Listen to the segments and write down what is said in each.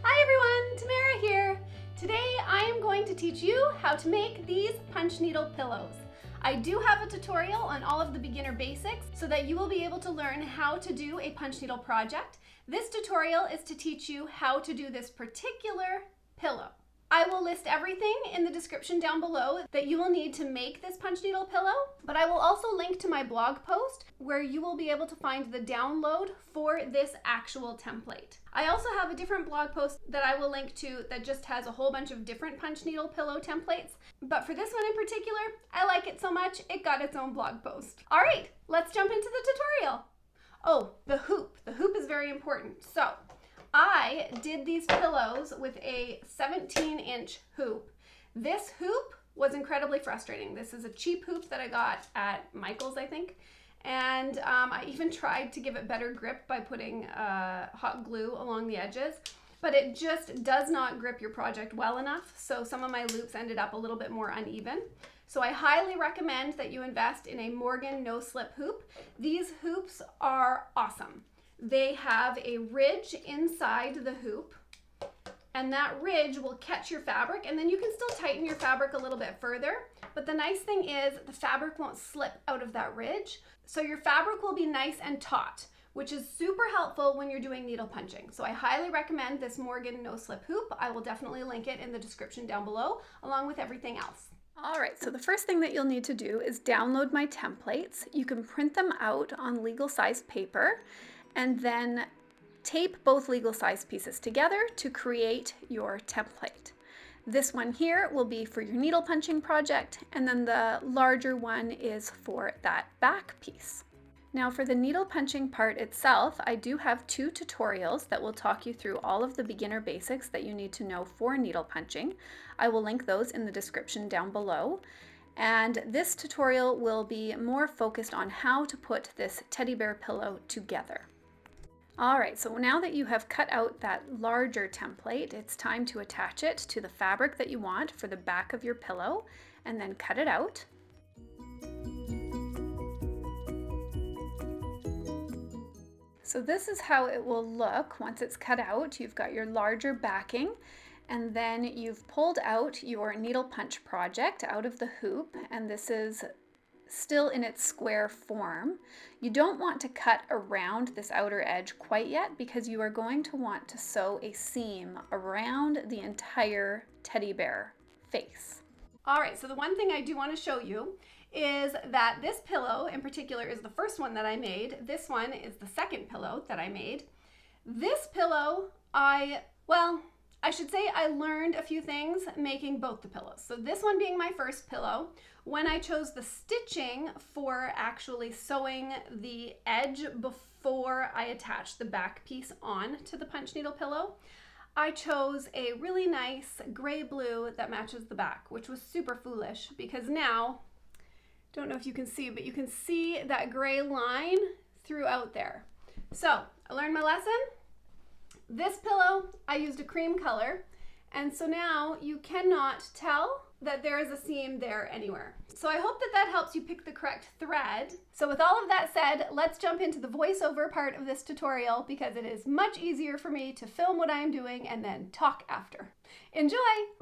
Hi everyone, Tamara here. Today I am going to teach you how to make these punch needle pillows. I do have a tutorial on all of the beginner basics so that you will be able to learn how to do a punch needle project. This tutorial is to teach you how to do this particular pillow. I will list everything in the description down below that you will need to make this punch needle pillow, but I will also link to my blog post where you will be able to find the download for this actual template. I also have a different blog post that I will link to that just has a whole bunch of different punch needle pillow templates, but for this one in particular, I like it so much it got its own blog post. All right, let's jump into the tutorial. Oh, the hoop. The hoop is very important. So I did these pillows with a 17-inch hoop. This hoop was incredibly frustrating. This is a cheap hoop that I got at Michael's, I think. And I even tried to give it better grip by putting hot glue along the edges, but it just does not grip your project well enough. So some of my loops ended up a little bit more uneven. So I highly recommend that you invest in a Morgan no-slip hoop. These hoops are awesome. They have a ridge inside the hoop, and that ridge will catch your fabric, and then you can still tighten your fabric a little bit further. But the nice thing is the fabric won't slip out of that ridge, so your fabric will be nice and taut, which is super helpful when you're doing needle punching. So I highly recommend this Morgan no-slip hoop. I will definitely link it in the description down below, along with everything else. All right, so the first thing that you'll need to do is download my templates. You can print them out on legal size paper, and then tape both legal size pieces together to create your template. This one here will be for your needle punching project, and then the larger one is for that back piece. Now for the needle punching part itself, I do have two tutorials that will talk you through all of the beginner basics that you need to know for needle punching. I will link those in the description down below. And this tutorial will be more focused on how to put this teddy bear pillow together. All right, so now that you have cut out that larger template, it's time to attach it to the fabric that you want for the back of your pillow, and then cut it out. So this is how it will look once it's cut out. You've got your larger backing, and then you've pulled out your needle punch project out of the hoop, and this is still in its square form. You don't want to cut around this outer edge quite yet because you are going to want to sew a seam around the entire teddy bear face. All right, so the one thing I do want to show you is that this pillow in particular is the first one that I made. This one is the second pillow that I made. This pillow, I should say I learned a few things making both the pillows. So this one being my first pillow, when I chose the stitching for actually sewing the edge before I attached the back piece on to the punch needle pillow, I chose a really nice gray blue that matches the back, which was super foolish because now, don't know if you can see, but you can see that gray line throughout there. So I learned my lesson. This pillow, I used a cream color, and so now you cannot tell that there is a seam there anywhere. So I hope that that helps you pick the correct thread. So with all of that said, let's jump into the voiceover part of this tutorial because it is much easier for me to film what I am doing and then talk after. Enjoy!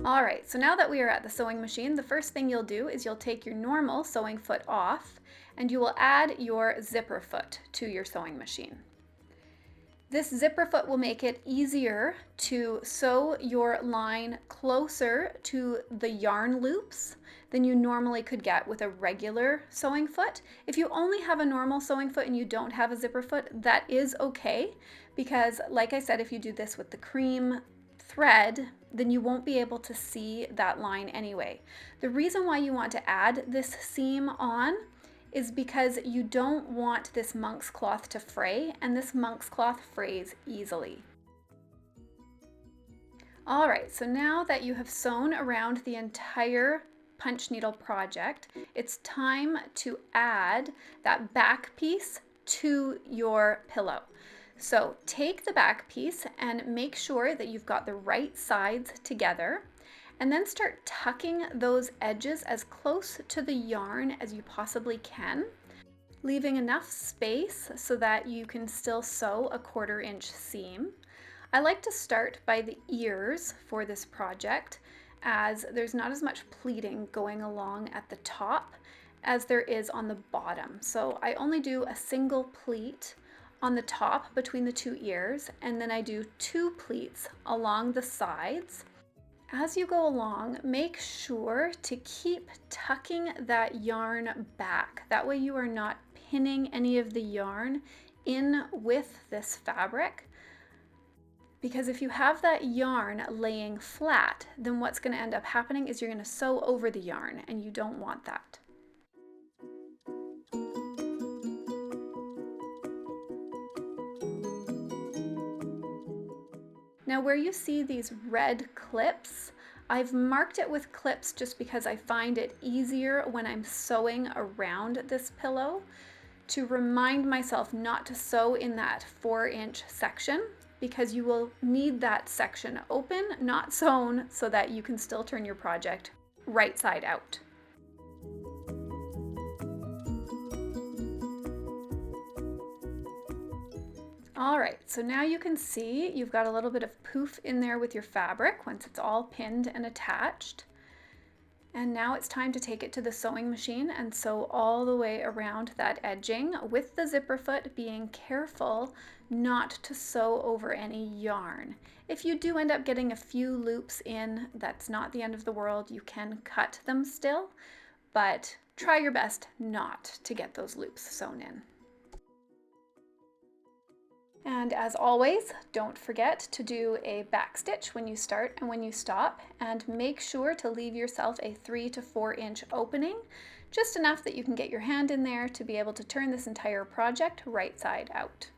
All right, so now that we are at the sewing machine, the first thing you'll do is you'll take your normal sewing foot off and you will add your zipper foot to your sewing machine. This zipper foot will make it easier to sew your line closer to the yarn loops than you normally could get with a regular sewing foot. If you only have a normal sewing foot and you don't have a zipper foot, that is okay, because like I said, if you do this with the cream thread, then you won't be able to see that line anyway. The reason why you want to add this seam on is because you don't want this monk's cloth to fray, and this monk's cloth frays easily. All right, so now that you have sewn around the entire punch needle project, it's time to add that back piece to your pillow. So take the back piece and make sure that you've got the right sides together, and then start tucking those edges as close to the yarn as you possibly can, leaving enough space so that you can still sew a 1/4 inch seam. I like to start by the ears for this project, as there's not as much pleating going along at the top as there is on the bottom. So I only do a single pleat on the top between the two ears, and then I do 2 pleats along the sides. As you go along, make sure to keep tucking that yarn back. That way you are not pinning any of the yarn in with this fabric. Because if you have that yarn laying flat, then what's going to end up happening is you're going to sew over the yarn, and you don't want that. Now where you see these red clips, I've marked it with clips just because I find it easier when I'm sewing around this pillow to remind myself not to sew in that 4-inch section, because you will need that section open, not sewn, so that you can still turn your project right side out. All right, so now you can see you've got a little bit of poof in there with your fabric once it's all pinned and attached. And now it's time to take it to the sewing machine and sew all the way around that edging with the zipper foot, being careful not to sew over any yarn. If you do end up getting a few loops in, that's not the end of the world. You can cut them still, but try your best not to get those loops sewn in. And as always, don't forget to do a back stitch when you start and when you stop, and make sure to leave yourself a 3 to 4 inch opening, just enough that you can get your hand in there to be able to turn this entire project right side out.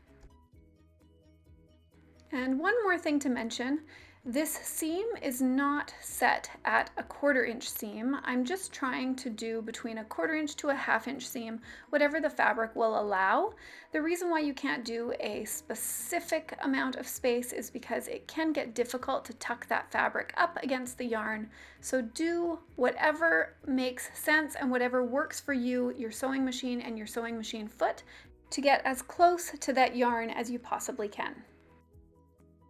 And one more thing to mention, this seam is not set at a 1/4 inch seam. I'm just trying to do between a 1/4 inch to a 1/2 inch seam, whatever the fabric will allow. The reason why you can't do a specific amount of space is because it can get difficult to tuck that fabric up against the yarn. So do whatever makes sense and whatever works for you, your sewing machine and your sewing machine foot, to get as close to that yarn as you possibly can.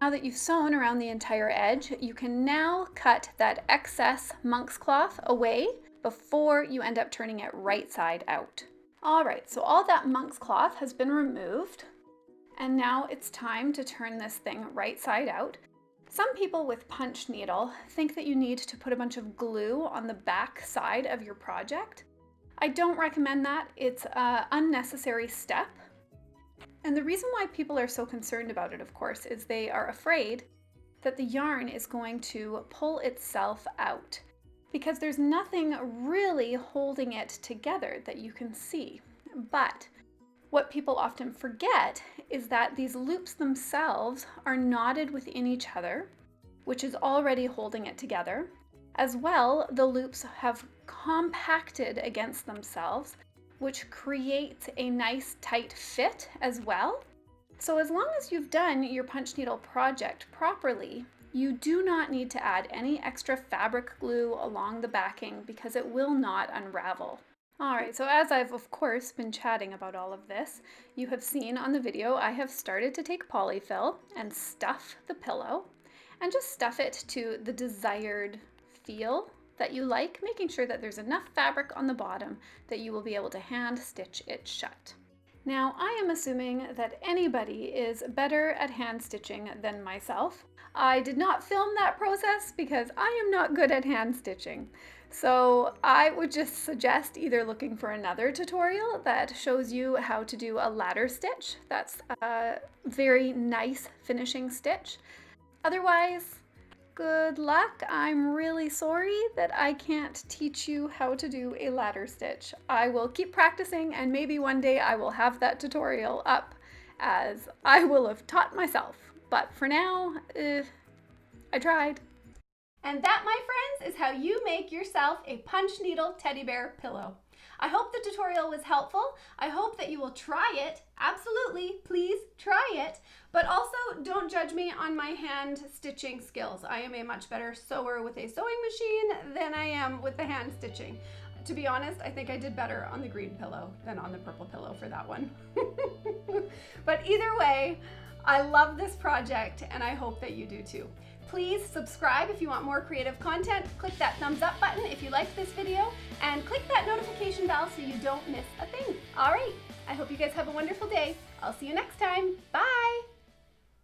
Now that you've sewn around the entire edge, you can now cut that excess monk's cloth away before you end up turning it right side out. All right, so all that monk's cloth has been removed, and now it's time to turn this thing right side out. Some people with punch needle think that you need to put a bunch of glue on the back side of your project. I don't recommend that. It's an unnecessary step. And the reason why people are so concerned about it, of course, is they are afraid that the yarn is going to pull itself out, because there's nothing really holding it together that you can see. But what people often forget is that these loops themselves are knotted within each other, which is already holding it together. As well, the loops have compacted against themselves, which creates a nice tight fit as well. So as long as you've done your punch needle project properly, you do not need to add any extra fabric glue along the backing, because it will not unravel. All right, so as I've of course been chatting about all of this, you have seen on the video I have started to take polyfill and stuff the pillow, and just stuff it to the desired feel that you like, making sure that there's enough fabric on the bottom that you will be able to hand stitch it shut. Now, I am assuming that anybody is better at hand stitching than myself. I did not film that process because I am not good at hand stitching. So I would just suggest either looking for another tutorial that shows you how to do a ladder stitch. That's a very nice finishing stitch. Otherwise, good luck. I'm really sorry that I can't teach you how to do a ladder stitch. I will keep practicing, and maybe one day I will have that tutorial up, as I will have taught myself. But for now, I tried. And that, my friends, is how you make yourself a punch needle teddy bear pillow. I hope the tutorial was helpful. I hope that you will try it. Absolutely, please try it. But also, don't judge me on my hand stitching skills. I am a much better sewer with a sewing machine than I am with the hand stitching. To be honest, I think I did better on the green pillow than on the purple pillow for that one. But either way, I love this project and I hope that you do too. Please subscribe if you want more creative content. Click that thumbs up button if you liked this video, and click that notification bell so you don't miss a thing. All right, I hope you guys have a wonderful day. I'll see you next time. Bye.